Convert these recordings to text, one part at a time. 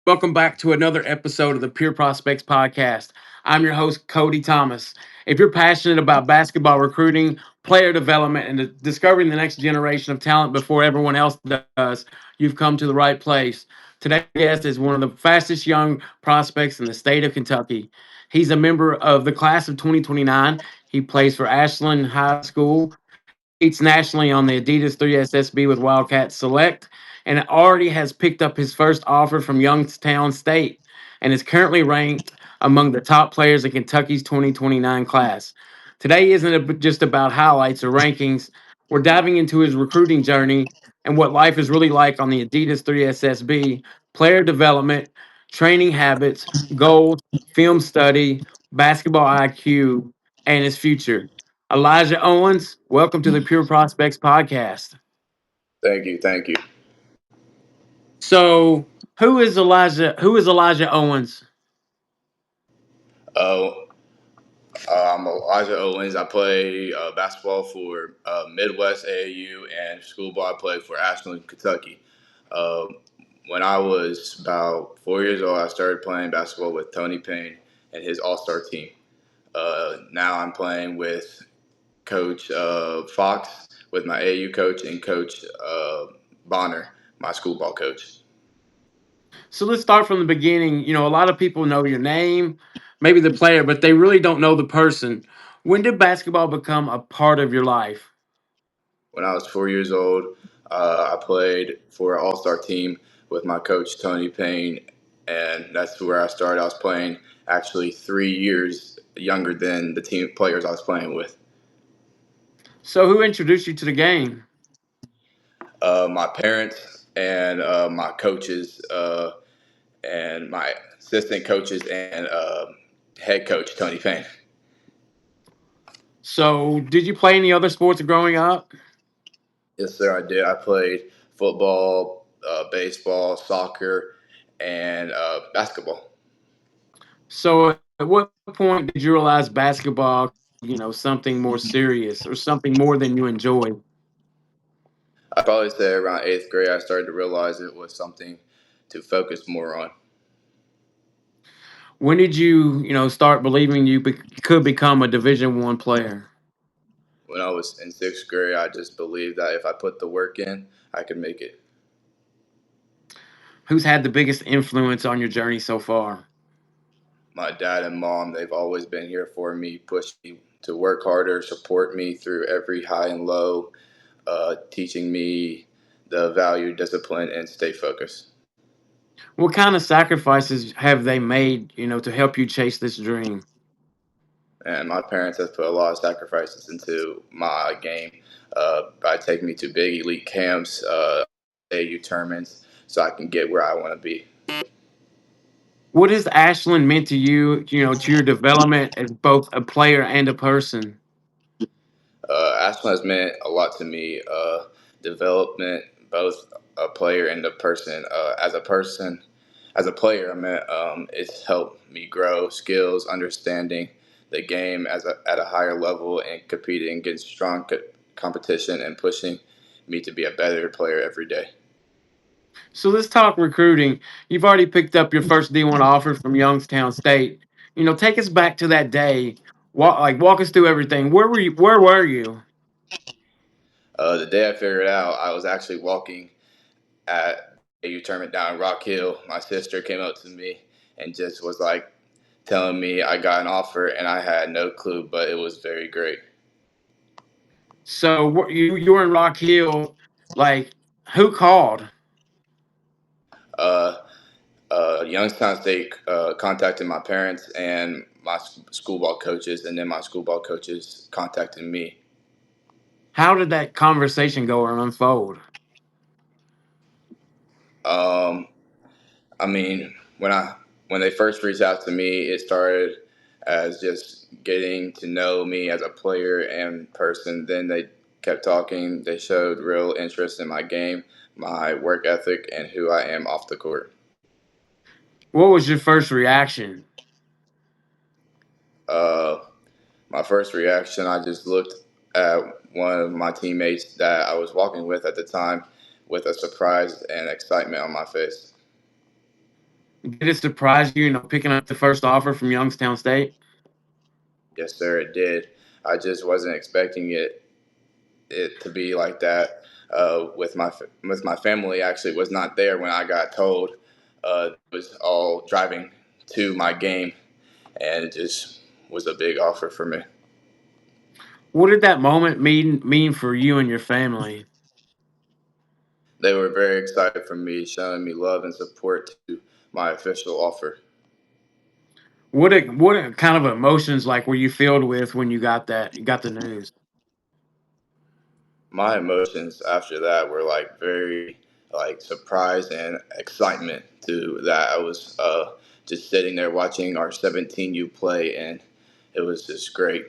Welcome back to another episode of the Pure Prospects Podcast. I'm your host, Cody Thomas. If you're passionate about basketball recruiting, player development, and discovering the next generation of talent before everyone else does, you've come to the right place. Today's guest is one of the fastest young prospects in the state of Kentucky. He's a member of the class of 2029. He plays for Ashland High School, competes nationally on the Adidas 3SSB with Wildcat Select, and already has picked up his first offer from Youngstown State and is currently ranked among the top players in Kentucky's 2029 class. Today just about highlights or rankings. We're diving into his recruiting journey and what life is really like on the Adidas 3SSB, player development, training habits, goals, film study, basketball IQ, and his future. Elijah Owens, welcome to the Pure Prospects Podcast. Thank you, thank you. So, who is Elijah? Who is Elijah Owens? Uh, I'm Elijah Owens. I play basketball for Midwest AAU and school ball. I played for Ashland, Kentucky. Um, when I was about 4 years old, I started playing basketball with Tony Payne and his All Star team. Now I'm playing with Coach Fox, with my AAU coach, and Coach Bonner, my school ball coach. So let's start from the beginning. A lot of people know your name, maybe the player, but they really don't know the person. When did basketball become a part of your life? When I was 4 years old, I played for an all star team with my coach, Tony Payne, and that's where I started. I was playing actually 3 years younger than the team players I was playing with. So, who introduced you to the game? My parents and my coaches and my assistant coaches and head coach, Tony Payne. So, did you play any other sports growing up? Yes, sir, I did. I played football, baseball, soccer, and basketball. So, at what point did you realize basketball could be, something more serious or something more than you enjoy? I'd probably say around eighth grade, I started to realize it was something to focus more on. When did you start believing could become a Division I player? When I was in sixth grade, I just believed that if I put the work in, I could make it. Who's had the biggest influence on your journey so far? My dad and mom, they've always been here for me, pushed me to work harder, support me through every high and low, teaching me the value, discipline, and stay focused. What kind of sacrifices have they made to help you chase this dream? And my parents have put a lot of sacrifices into my game by taking me to big elite camps, AU tournaments, so I can get where I want to be. What has Ashland meant to your development as both a player and a person? Ashland has meant a lot to me. Development, both a player and a person. As a player, I meant it's helped me grow skills, understanding the game at a higher level, and competing against strong competition and pushing me to be a better player every day. So let's talk recruiting. You've already picked up your first D1 offer from Youngstown State. Take us back to that day. Walk us through everything. Where were you? Where were you? The day I figured out, I was actually walking at the AU tournament down in Rock Hill. My sister came up to me and just was like telling me I got an offer, and I had no clue, but it was very great. So you were in Rock Hill. Like, who called? Uh, Youngstown State contacted my parents and my school ball coaches, and then my school ball coaches contacted me. How did that conversation go or unfold? Um, I mean, when they first reached out to me, it started as just getting to know me as a player and person. Then they kept talking. They showed real interest in my game, my work ethic, and who I am off the court. What was your first reaction? Uh, my first reaction, I just looked at one of my teammates that I was walking with at the time with a surprise and excitement on my face. Did it surprise you, picking up the first offer from Youngstown State? Yes, sir, it did. I just wasn't expecting it to be like that. With my family, actually was not there when I got told. It was all driving to my game, and it just was a big offer for me. What did that moment mean for you and your family? They were very excited for me, showing me love and support to my official offer. What kind of emotions like were you filled with when you got the news? My emotions after that were like very like surprise and excitement to that. I was just sitting there watching our 17U play, and it was just great.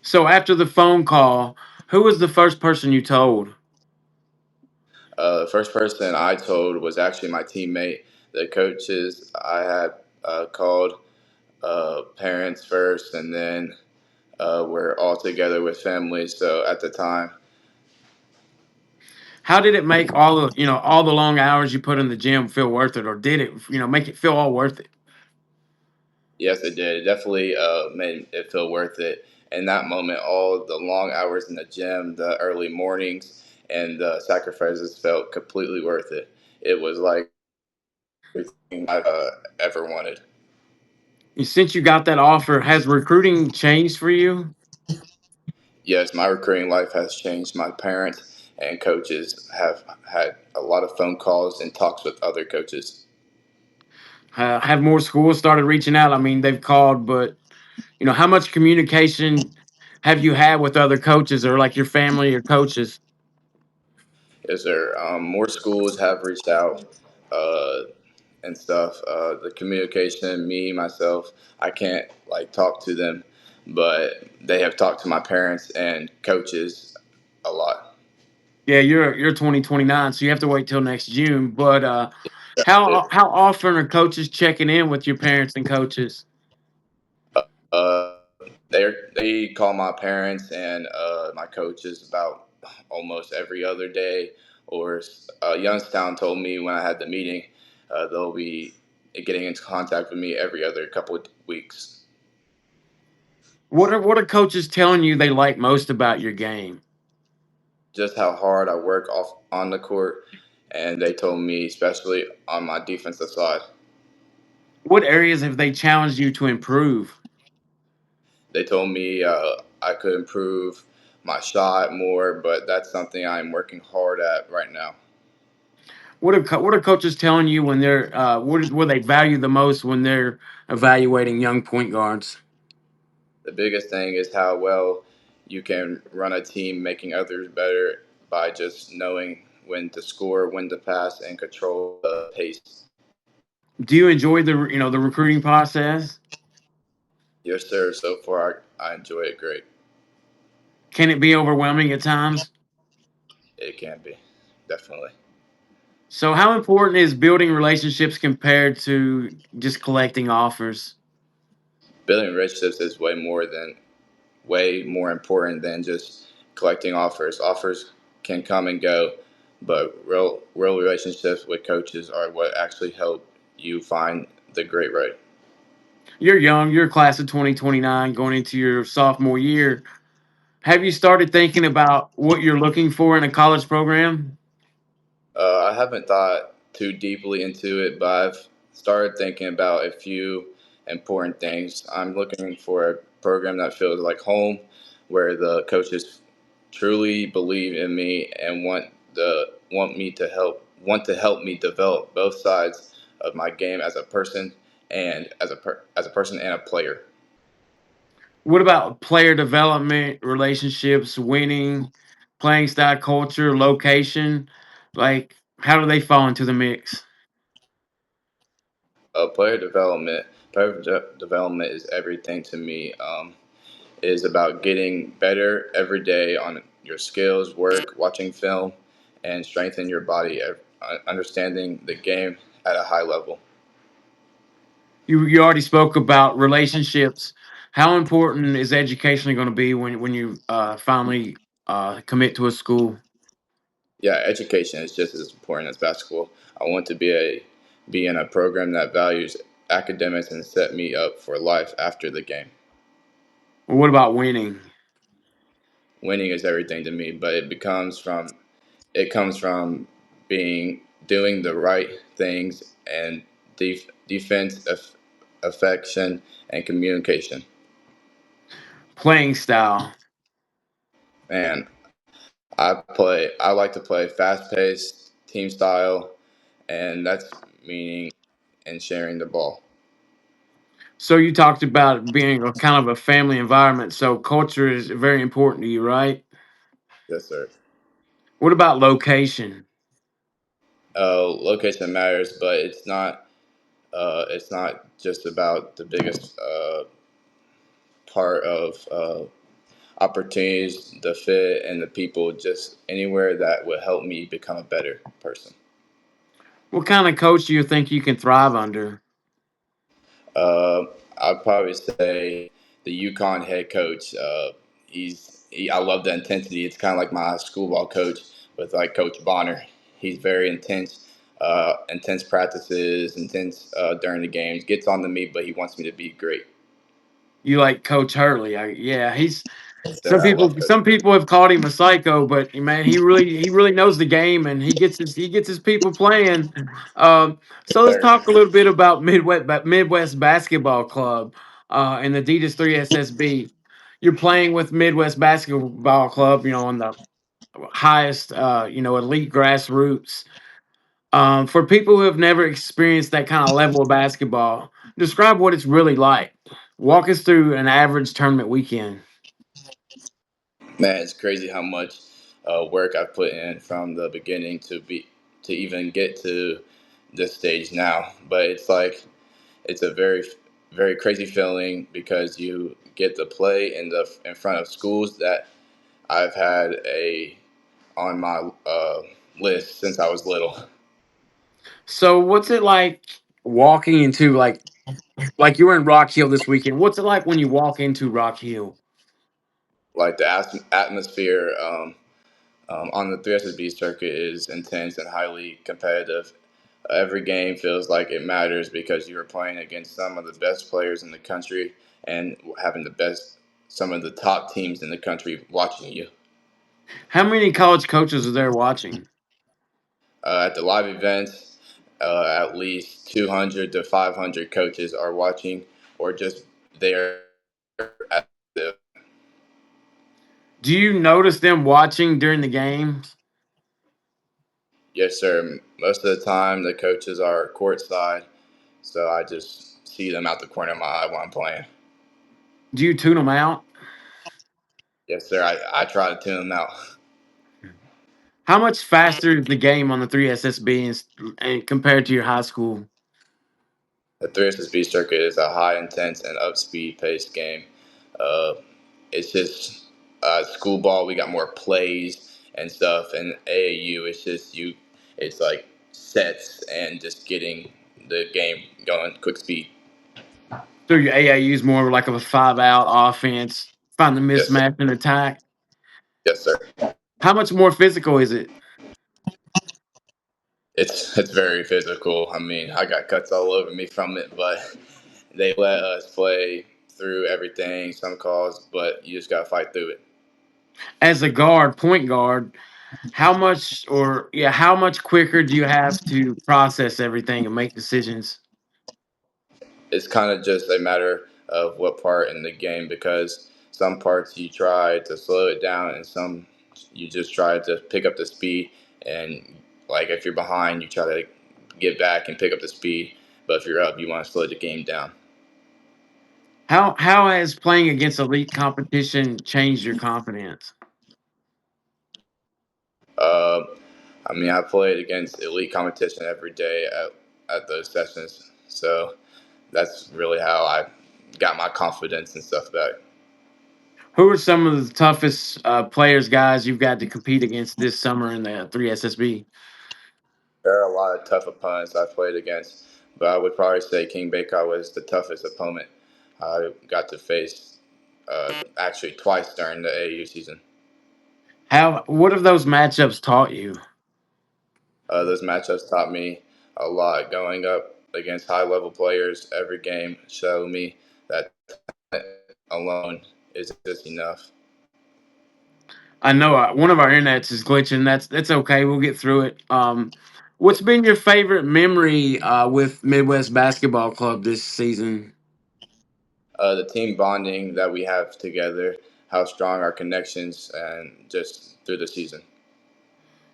So after the phone call, who was the first person you told? The first person I told was actually my teammate. The coaches I had called parents first, and then we're all together with families. So at the time, How did it make all the long hours you put in the gym feel worth it, or did it make it feel all worth it? yes, it did. It definitely made it feel worth it. In that moment, all the long hours in the gym, the early mornings, and the sacrifices felt completely worth it. It was like everything I've ever wanted. Since you got that offer, has recruiting changed for you? Yes, my recruiting life has changed. My parents and coaches have had a lot of phone calls and talks with other coaches. Have more schools started reaching out? I mean, they've called, but how much communication have you had with other coaches or like your family or coaches? Is there more schools have reached out uh, and stuff? The communication, me myself, I can't like talk to them, but they have talked to my parents and coaches a lot. Yeah, you're 2029, so you have to wait till next June. But how often are coaches checking in with your parents and coaches? Uh, they call my parents and my coaches about almost every other day. Or Youngstown told me when I had the meeting, they'll be getting into contact with me every other couple of weeks. What are coaches telling you they like most about your game? Just how hard I work off on the court, and they told me especially on my defensive side. What areas have they challenged you to improve? They told me I could improve my shot more, but that's something I'm working hard at right now. What are coaches telling you when they're what they value the most when they're evaluating young point guards? The biggest thing is how well you can run a team, making others better by just knowing when to score, when to pass, and control the pace. Do you enjoy the recruiting process? Yes, sir. So far, I enjoy it great. Can it be overwhelming at times? It can be, definitely. So how important is building relationships compared to just collecting offers? Building relationships is way more important than just collecting offers. Offers can come and go, but real relationships with coaches are what actually help you find the great right. You're young, you're a class of 2029 going into your sophomore year. Have you started thinking about what you're looking for in a college program? I haven't thought too deeply into it, but I've started thinking about a few important things. I'm looking for a program that feels like home, where the coaches truly believe in me and want to help me develop both sides of my game as a person and as a person and a player. What about player development, relationships, winning, playing style, culture, location? Like, how do they fall into the mix? Player development is everything to me. It is about getting better every day on your skills, work, watching film, and strengthen your body, understanding the game at a high level. You already spoke about relationships. How important is education going to be when you finally commit to a school? Yeah, education is just as important as basketball. I want to be a be in a program that values academics and set me up for life after the game. What about winning? Winning is everything to me, but it comes from being doing the right things and defense, affection, and communication. Playing style. And I like to play fast paced team style, and that's meaning and sharing the ball. So you talked about being a kind of a family environment. So culture is very important to you, right? Yes, sir. What about location? Location matters, but it's not just about the biggest part of opportunities, the fit, and the people. Just anywhere that would help me become a better person. What kind of coach do you think you can thrive under? Uh, I'd probably say the UConn head coach. I love the intensity. It's kind of like my school ball coach with like Coach Bonner. He's very intense, intense practices, intense during the games. Gets on to me, but he wants me to be great. You like Coach Hurley? Yeah, he's Sir, I love Coach. some people have called him a psycho, but man, he really knows the game and he gets his people playing. So let's Sir. talk a little bit about Midwest Basketball Club and the Adidas 3SSB. You're playing with Midwest Basketball Club, on the highest, elite grassroots. For people who have never experienced that kind of level of basketball, describe what it's really like. Walk us through an average tournament weekend. Man, it's crazy how much work I've put in from the beginning to even get to this stage now. But it's like it's a very crazy feeling because you get to play in front of schools that I've had a on my list since I was little. So, what's it like walking into like you were in Rock Hill this weekend? What's it like when you walk into Rock Hill? Like the atmosphere on the 3SB circuit is intense and highly competitive. Every game feels like it matters because you are playing against some of the best players in the country and having some of the top teams in the country watching you. How many college coaches are there watching? At the live events, at least 200 to 500 coaches are watching or just there at the. Do you notice them watching during the games? Yes, sir. Most of the time, the coaches are courtside, so I just see them out the corner of my eye while I'm playing. Do you tune them out? Yes, sir. I try to tune them out. How much faster is the game on the 3SSB and compared to your high school? The 3SB circuit is a high intense and up speed paced game. Uh, it's just school ball. We got more plays and stuff, and AAU. It's just you. It's like sets and just getting the game going quick speed. So your AAU is more like of a five out offense, find the Yes, sir. mismatch and attack. Yes, sir. How much more physical is it? It's very physical. I mean, I got cuts all over me from it, but they let us play through everything. Some calls, but you just got to fight through it. As a guard, point guard, how much quicker do you have to process everything and make decisions? It's kind of just a matter of what part in the game because some parts you try to slow it down and some you just try to pick up the speed and like if you're behind you try to get back and pick up the speed, but if you're up you want to slow the game down. How has playing against elite competition changed your confidence? uh, I mean, I played against elite competition every day at those sessions, so that's really how I got my confidence and stuff back. Who are some of the toughest players, guys, you've got to compete against this summer in the 3SSB? There are a lot of tough opponents I've played against, but I would probably say King Baker was the toughest opponent I got to face actually twice during the AAU season. What have those matchups taught you? Those matchups taught me a lot. Going up against high level players every game show me that talent alone isn't just enough. I know one of our internets is glitching. That's okay. We'll get through it. What's been your favorite memory with Midwest Basketball Club this season? The team bonding that we have together, how strong our connections, and just through the season.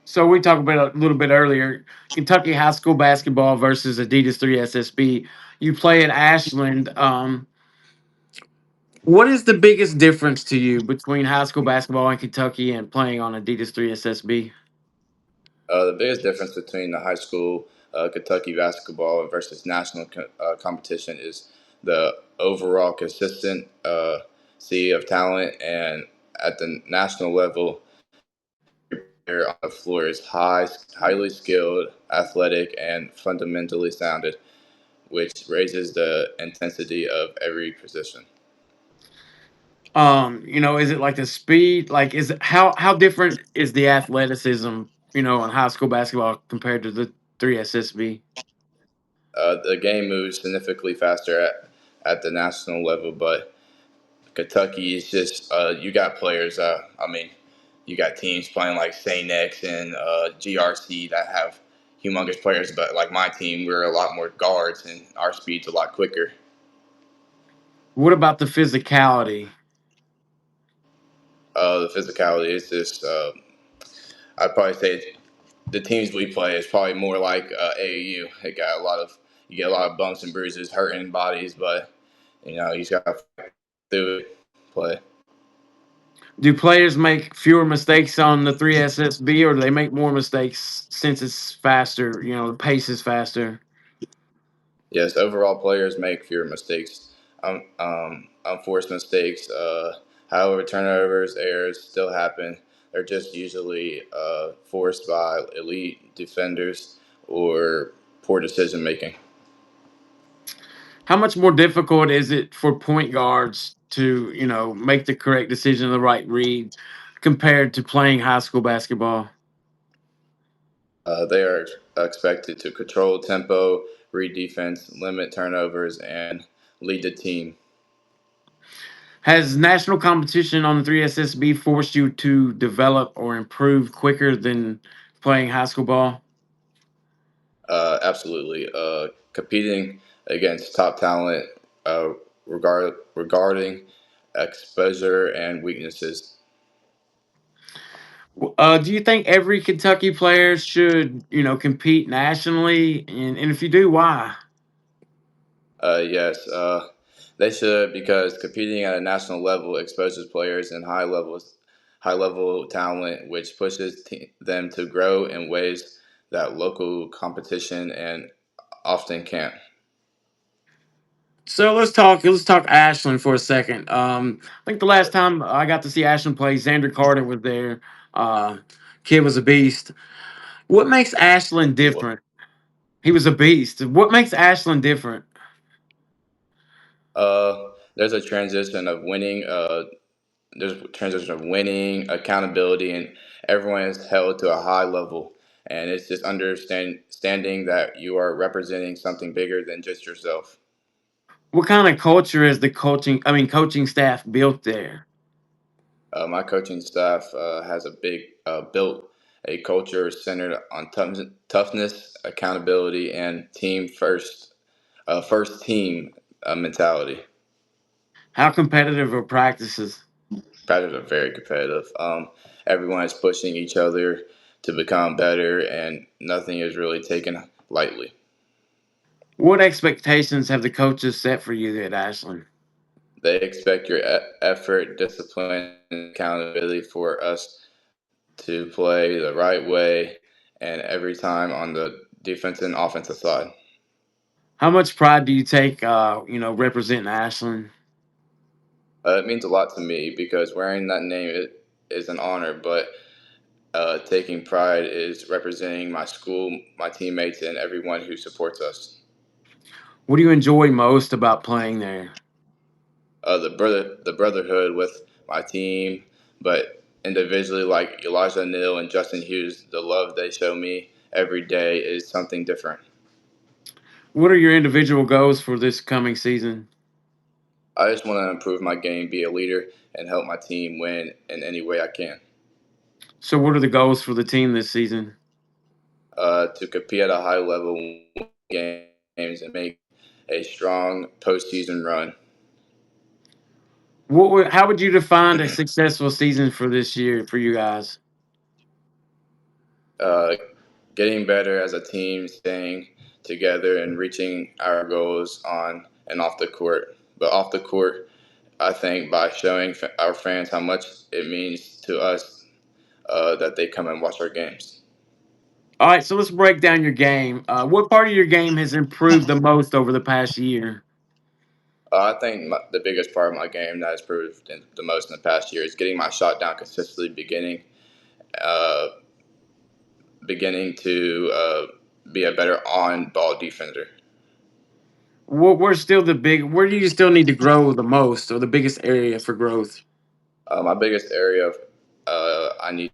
So we talked about a little bit earlier, Kentucky high school basketball versus Adidas 3 SSB. You play at Ashland. What is the biggest difference to you between high school basketball in Kentucky and playing on Adidas 3 SSB? The biggest difference between the high school Kentucky basketball versus national competition is the overall consistent sea of talent, and at the national level, every player on the floor is highly skilled, athletic, and fundamentally sounded, which raises the intensity of every position. Is it like the speed? Like, is it how different is the athleticism, in high school basketball compared to the 3 SSB? The game moves significantly faster at the national level, but Kentucky is just you got players. I mean, you got teams playing like Saint X and GRC that have humongous players, but like my team, we're a lot more guards and our speed's a lot quicker. What about the physicality? The physicality is just I'd probably say the teams we play is probably more like AAU. It got a lot of you get a lot of bumps and bruises, hurting bodies, but you just got to fight through it, play. Do players make fewer mistakes on the 3 SSB, or do they make more mistakes since it's faster? The pace is faster. Yes, overall players make fewer mistakes, unforced mistakes. However, turnovers, errors still happen. They're just usually forced by elite defenders or poor decision making. How much more difficult is it for point guards to, make the correct decision, the right read, compared to playing high school basketball? They are expected to control tempo, read defense, limit turnovers, and lead the team. Has national competition on the 3 SSB forced you to develop or improve quicker than playing high school ball? Absolutely. Competing against top talent uh, regarding exposure and weaknesses. Do you think every Kentucky player should, compete nationally? And if you do, why? Yes, they should because competing at a national level exposes players in high level talent, which pushes them to grow in ways that local competition and often can't. So let's talk Ashland for a second. I think the last time I got to see Ashland play, Xander Carter was there. Uh, Kid was a beast. What makes Ashland different? He was a beast. What makes Ashland different? There's a transition of winning. There's a transition of winning, accountability, and everyone is held to a high level. And it's just understanding that you are representing something bigger than just yourself. What kind of culture is the coaching staff built there? My coaching staff has a big built a culture centered on toughness, accountability, and team first team mentality. How competitive are practices? Practices are very competitive. Everyone is pushing each other to become better, and nothing is really taken lightly. What expectations have the coaches set for you at Ashland? They expect your effort, discipline, and accountability for us to play the right way and every time on the defense and offensive side. How much pride do you take, representing Ashland? It means a lot to me because wearing that name is an honor, but taking pride is representing my school, my teammates, and everyone who supports us. What do you enjoy most about playing there? The brotherhood with my team, but individually like Elijah Neal and Justin Hughes, the love they show me every day is something different. What are your individual goals for this coming season? I just want to improve my game, be a leader, and help my team win in any way I can. So, what are the goals for the team this season? To compete at a high level, win games, and make a strong postseason run. How would you define a successful season for this year for you guys? Uh, Getting better as a team, staying together, and reaching our goals on and off the court. But off the court, I think by showing our fans how much it means to us that they come and watch our games. All right, so let's break down your game. What part of your game has improved the most over the past year? I think the biggest part of my game that has proved the most in the past year is getting my shot down consistently, uh, beginning to be a better on ball defender. Where do you still need to grow the most or the biggest area for growth? My biggest area of I need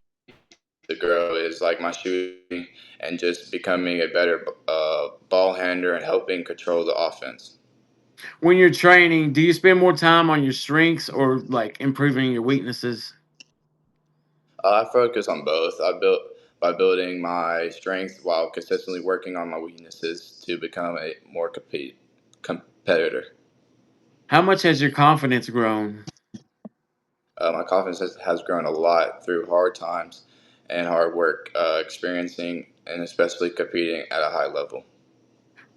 to grow is like my shooting and just becoming a better ball handler and helping control the offense. When you're training, do you spend more time on your strengths or like improving your weaknesses? I focus on both. I built by building my strength while consistently working on my weaknesses to become a more competitor. How much has your confidence grown? My confidence has grown a lot through hard times and hard work, experiencing and especially competing at a high level.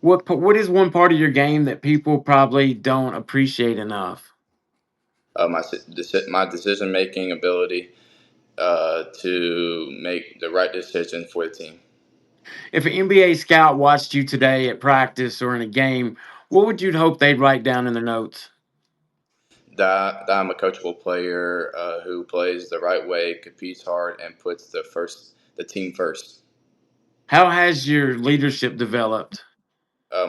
What is one part of your game that people probably don't appreciate enough? My decision making ability to make the right decision for the team. If an NBA scout watched you today at practice or in a game, what would you hope they'd write down in their notes? That I'm a coachable player who plays the right way, competes hard, and puts the team first. How has your leadership developed?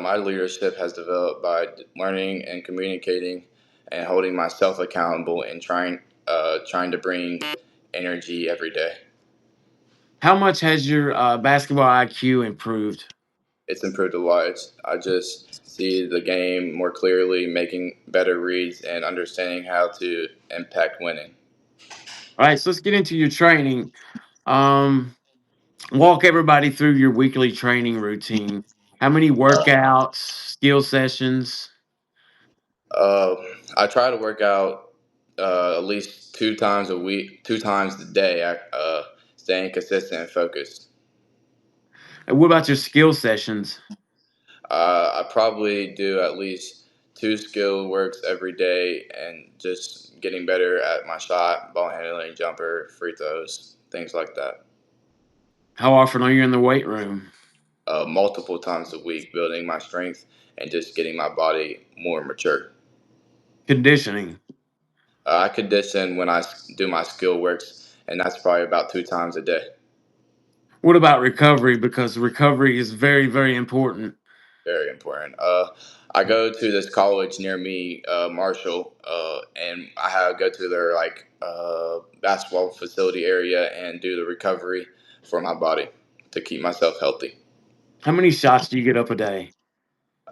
My leadership has developed by learning and communicating, and holding myself accountable and trying to bring energy every day. How much has your basketball IQ improved? It's improved a lot. I just see the game more clearly, making better reads, and understanding how to impact winning. All right, so let's get into your training. Um, Walk everybody through your weekly training routine. How many workouts, skill sessions? Uh, I try to work out at least 2 times a week, 2 times a day, staying consistent and focused. And what about your skill sessions? I probably do at least 2 skill works every day and just getting better at my shot, ball handling, jumper, free throws, things like that. How often are you in the weight room? Multiple times a week, building my strength and just getting my body more mature. Conditioning. I condition when I do my skill works, and that's probably about 2 times a day. What about recovery? Because recovery is very, very important. Very important. I go to this college near me, Marshall, and I have go to their basketball facility area and do the recovery for my body to keep myself healthy. How many shots do you get up a day?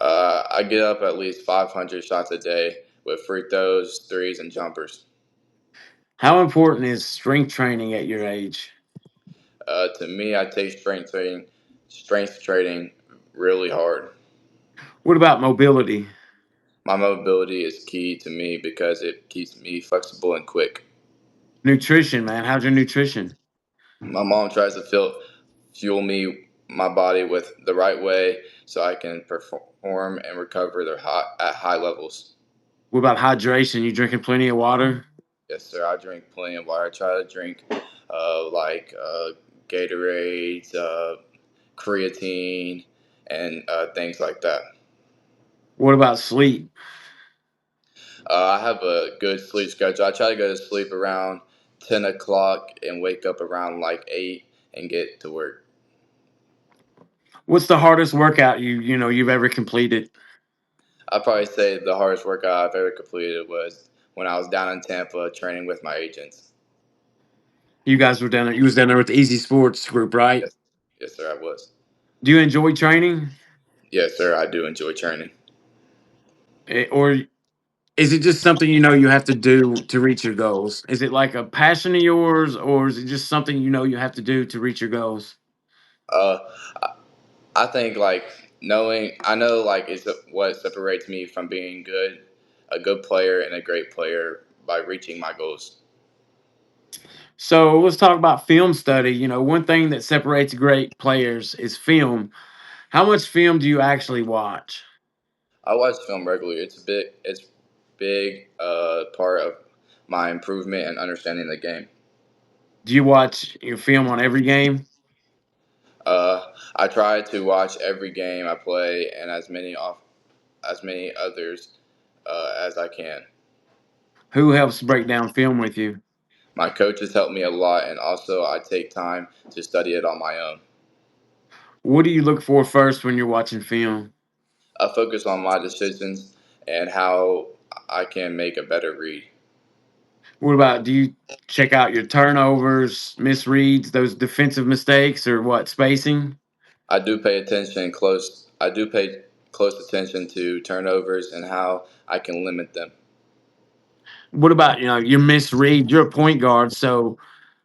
I get up at least 500 shots a day with free throws, threes, and jumpers. How important is strength training at your age? To me, I take strength training really hard. What about mobility? My mobility is key to me because it keeps me flexible and quick. Nutrition, man. How's your nutrition? My mom tries to fuel me my body with the right way so I can perform and recover at high levels. What about hydration? You drinking plenty of water? Yes, sir. I drink plenty of water. I try to drink Gatorade, creatine, and things like that. What about sleep? I have a good sleep schedule. I try to go to sleep around 10 o'clock and wake up around like 8 and get to work. What's the hardest workout you've ever completed? I'd probably say the hardest workout I've ever completed was when I was down in Tampa training with my agents. You guys were down there. You was down there with the Easy Sports group, right? Yes, yes, sir, I was. Do you enjoy training? Yes, sir. I do enjoy training. Or is it just something you have to do to reach your goals? Is it like a passion of yours, or is it just something you have to do to reach your goals? Uh, I think like I know like it's what separates me from being a good player and a great player by reaching my goals. So let's talk about film study. One thing that separates great players is film. How much film do you actually watch? I watch film regularly. It's big part of my improvement and understanding the game. Do you watch your film on every game? I try to watch every game I play and as many others as I can. Who helps break down film with you? My coaches help me a lot, and also I take time to study it on my own. What do you look for first when you're watching film? I focus on my decisions and how I can make a better read. What about, do you check out your turnovers, misreads, those defensive mistakes, or what, spacing? I do pay close attention to turnovers and how I can limit them. What about, your misread? You're a point guard, so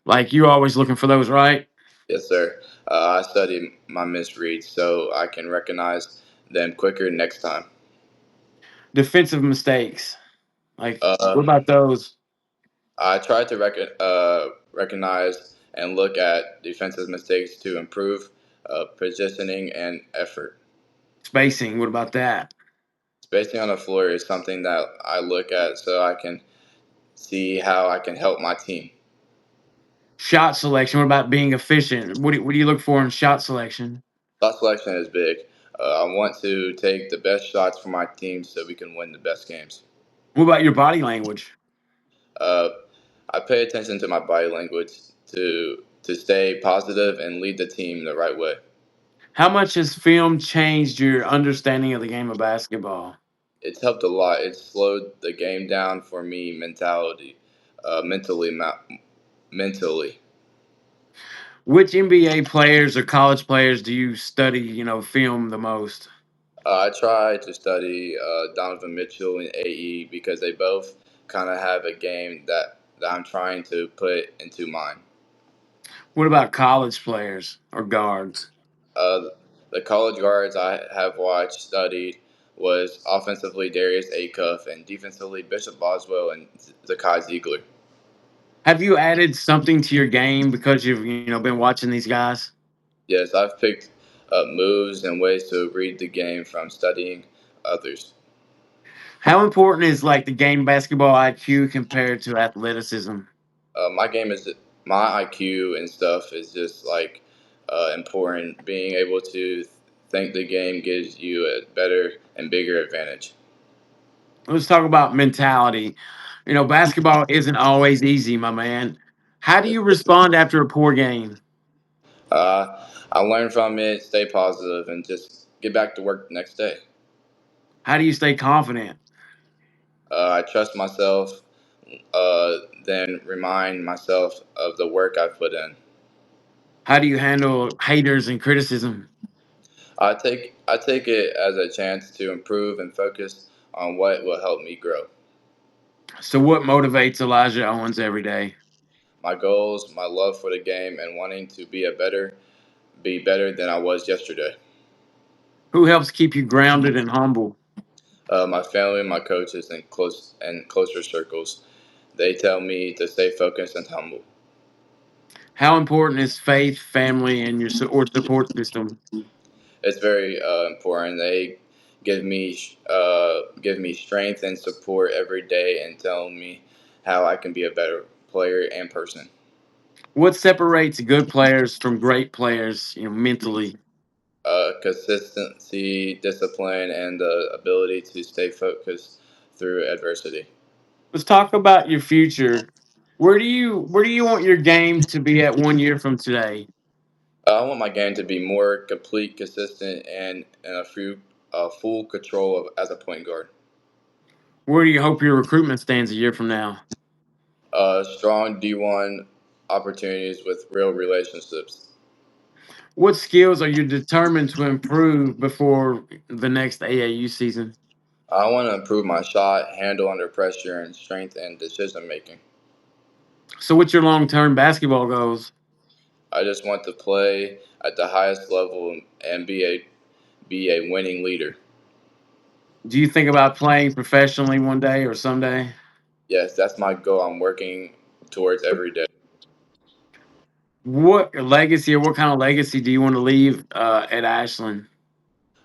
like you're always looking for those, right? Yes, sir. I study my misreads so I can recognize them quicker next time. Defensive mistakes. Like, what Uh, about those? I try to recognize and look at defensive mistakes to improve positioning and effort. Spacing, what about that? Spacing on the floor is something that I look at so I can see how I can help my team. Shot selection, what about being efficient? What do you look for in shot selection? Shot selection is big. I want to take the best shots for my team so we can win the best games. What about your body language? Uh, I pay attention to my body language to stay positive and lead the team the right way. How much has film changed your understanding of the game of basketball? It's helped a lot. It's slowed the game down for me mentally. Which NBA players or college players do you study, film the most? I try to study Donovan Mitchell and AE because they both kind of have a game that I'm trying to put into mine. What about college players or guards? Uh, the college guards I have watched studied was offensively Darius Acuff and defensively Bishop Boswell and Zakai Ziegler. Have you added something to your game because you've been watching these guys? Yes, I've picked up moves and ways to read the game from studying others. How important is like the game basketball IQ compared to athleticism? My game is my IQ and stuff is just like important. Being able to think the game gives you a better and bigger advantage. Let's talk about mentality. Basketball isn't always easy, my man. How do you respond after a poor game? I learn from it, stay positive, and just get back to work the next day. How do you stay confident? I trust myself, then remind myself of the work I've put in. How do you handle haters and criticism? I take it as a chance to improve and focus on what will help me grow. So, what motivates Elijah Owens every day? My goals, my love for the game, and wanting to be better than I was yesterday. Who helps keep you grounded and humble? My family, my coaches, and closer circles, they tell me to stay focused and humble. How important is faith, family, and your or support system? It's very important. They give me strength and support every day and tell me how I can be a better player and person. What separates good players from great players, mentally? Consistency, discipline, and the ability to stay focused through adversity. Let's talk about your future. Where do you want your game to be at 1 year from today? I want my game to be more complete, consistent, and a full control of as a point guard. Where do you hope your recruitment stands a year from now? Strong D1 opportunities with real relationships. What skills are you determined to improve before the next AAU season? I want to improve my shot, handle under pressure, and strength and decision making. So, what's your long term basketball goals? I just want to play at the highest level and be a winning leader. Do you think about playing professionally one day or someday? Yes, that's my goal. I'm working towards every day. What legacy or what kind of legacy do you want to leave at Ashland?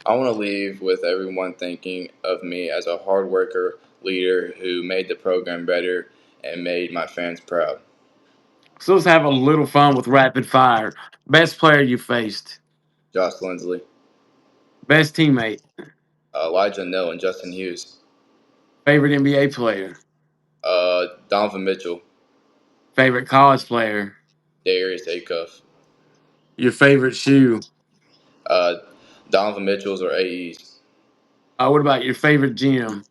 I want to leave with everyone thinking of me as a hard worker, leader who made the program better and made my fans proud. So let's have a little fun with rapid fire. Best player you faced, Josh Lindsley, best teammate, Elijah Neal, and Justin Hughes, favorite NBA player, Donovan Mitchell, favorite college player, Darius Acuff, your favorite shoe. uh, Donovan Mitchell's or AE's, What about your favorite gym?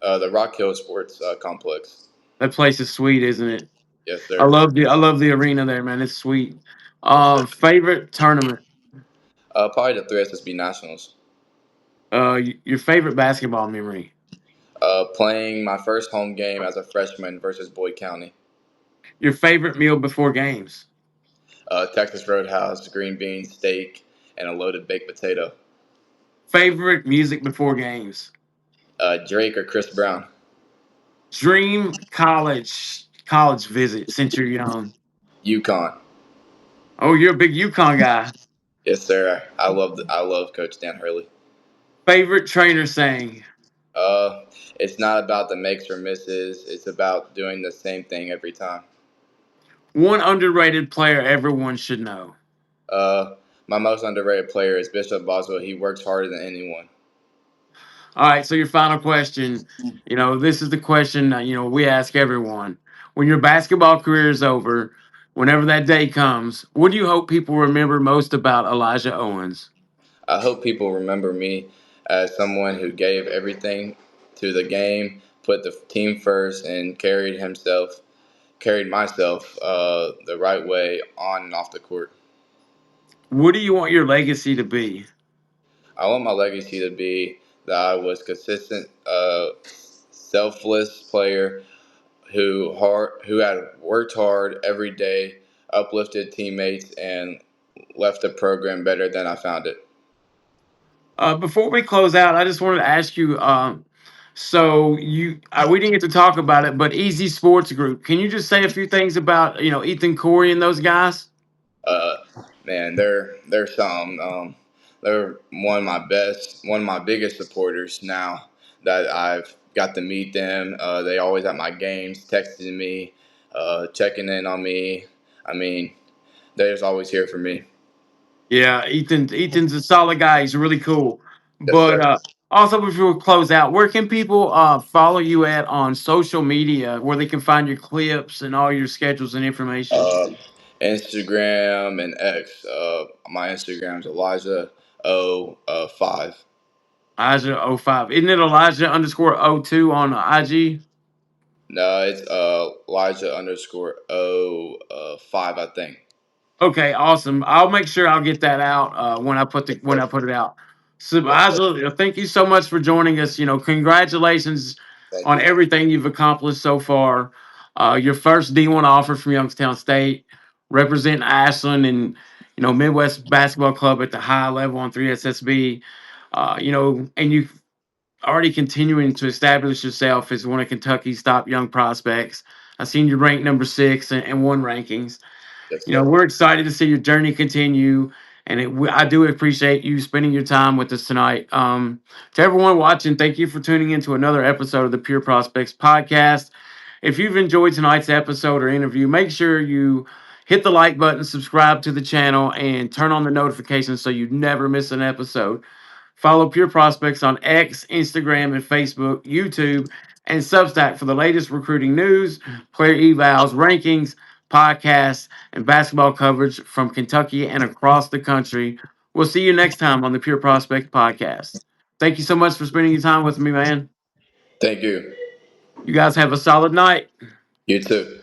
the Rock Hill Sports Complex. That place is sweet, isn't it? Yes, I sir. love the arena there, man. It's sweet. Yes, sir. Favorite tournament. Probably the 3SSB Nationals. Your favorite basketball memory. Playing my first home game as a freshman versus Boyd County. Your favorite meal before games. Texas Roadhouse, green beans, steak, and a loaded baked potato. Favorite music before games. Drake or Chris Brown. Dream college visit since you're young. UConn. Oh, you're a big UConn guy. Yes, sir. I love Coach Dan Hurley. Favorite trainer saying. Uh, it's not about the makes or misses. It's about doing the same thing every time. One underrated player everyone should know. Uh, my most underrated player is Bishop Boswell. He works harder than anyone. All right, so your final question. This is the question we ask everyone. When your basketball career is over, whenever that day comes, what do you hope people remember most about Elijah Owens? I hope people remember me as someone who gave everything to the game, put the team first, and carried myself the right way on and off the court. What do you want your legacy to be? I want my legacy to be that I was consistent, selfless player who had worked hard every day, uplifted teammates, and left the program better than I found it. Before we close out, I just wanted to ask you. So we didn't get to talk about it, but Easy Sports Group. Can you just say a few things about Ethan Corey and those guys? Uh, Man, they're some. They're one of my biggest supporters now that I've got to meet them. They always at my games, texting me, checking in on me. I mean, they're just always here for me. Yeah, Ethan's a solid guy. He's really cool. Yes, But sir. also, before we close out, where can people follow you at on social media, where they can find your clips and all your schedules and information? Uh, Instagram and X. My Instagram's Elijah05. Elijah05. Isn't it Elijah underscore O2 on IG? No, it's Elijah underscore O 5, I think. Okay, awesome. I'll make sure I'll get that out when I put it out. So, Yes, sir. Thank you so much for joining us. Congratulations Thank on you. everything you've accomplished so far. Your first D1 offer from Youngstown State, representing Ashland and Midwest Basketball Club at the high level on 3SSB. And you already continuing to establish yourself as one of Kentucky's top young prospects. I've seen you ranked number 6 and one rankings. Yes, sir. We're excited to see your journey continue, and I do appreciate you spending your time with us tonight. To everyone watching, thank you for tuning in to another episode of the Pure Prospects podcast. If you've enjoyed tonight's episode or interview, make sure you hit the like button, subscribe to the channel, and turn on the notifications so you never miss an episode. Follow Pure Prospects on X, Instagram, and Facebook, YouTube, and Substack for the latest recruiting news, player evals, rankings, podcasts, and basketball coverage from Kentucky and across the country. We'll see you next time on the Pure Prospects podcast. Thank you so much for spending your time with me, man. Thank you. You guys have a solid night. You too.